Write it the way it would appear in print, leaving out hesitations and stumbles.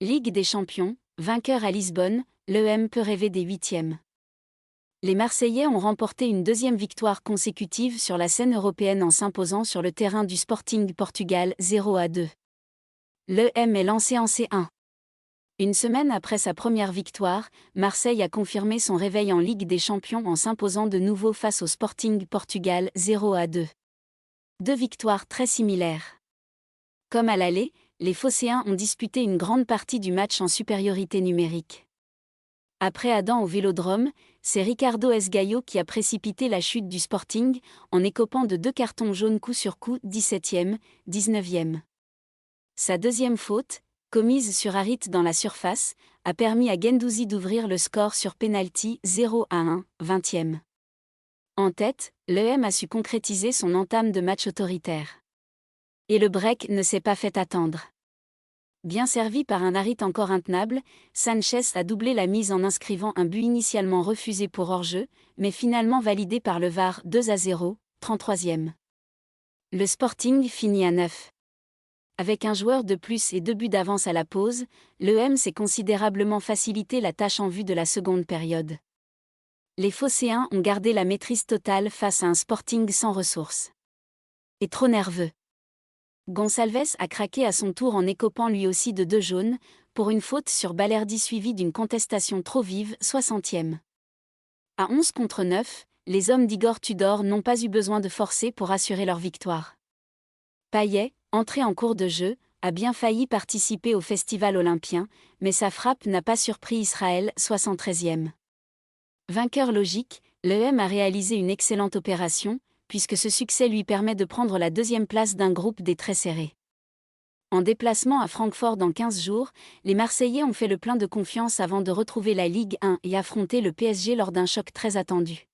Ligue des champions, vainqueur à Lisbonne, l'EM peut rêver des huitièmes. Les Marseillais ont remporté une deuxième victoire consécutive sur la scène européenne en s'imposant sur le terrain du Sporting Portugal 0-2. L'EM est lancé en C1. Une semaine après sa première victoire, Marseille a confirmé son réveil en Ligue des champions en s'imposant de nouveau face au Sporting Portugal 0-2. Deux victoires très similaires. Comme à l'aller, les Phocéens ont disputé une grande partie du match en supériorité numérique. Après Adam au Vélodrome, c'est Ricardo Esgaio qui a précipité la chute du Sporting, en écopant de 2 cartons jaunes coup sur coup 17e, 19e. Sa deuxième faute, commise sur Harit dans la surface, a permis à Guendouzi d'ouvrir le score sur pénalty 0-1, 20e. En tête, l'EM a su concrétiser son entame de match autoritaire. Et le break ne s'est pas fait attendre. Bien servi par un Harit encore intenable, Sanchez a doublé la mise en inscrivant un but initialement refusé pour hors-jeu, mais finalement validé par le VAR 2-0, 33e. Le Sporting finit à 9. Avec un joueur de plus et 2 buts d'avance à la pause, l'EM s'est considérablement facilité la tâche en vue de la seconde période. Les Phocéens ont gardé la maîtrise totale face à un Sporting sans ressources. Et trop nerveux. Gonçalves a craqué à son tour en écopant lui aussi de 2 jaunes, pour une faute sur Balerdi suivie d'une contestation trop vive, 60e. À 11 contre 9, les hommes d'Igor Tudor n'ont pas eu besoin de forcer pour assurer leur victoire. Payet, entré en cours de jeu, a bien failli participer au festival olympien, mais sa frappe n'a pas surpris Israël, 73e. Vainqueur logique, l'EM a réalisé une excellente opération, puisque ce succès lui permet de prendre la deuxième place d'un groupe des très serrés. En déplacement à Francfort dans 15 jours, les Marseillais ont fait le plein de confiance avant de retrouver la Ligue 1 et affronter le PSG lors d'un choc très attendu.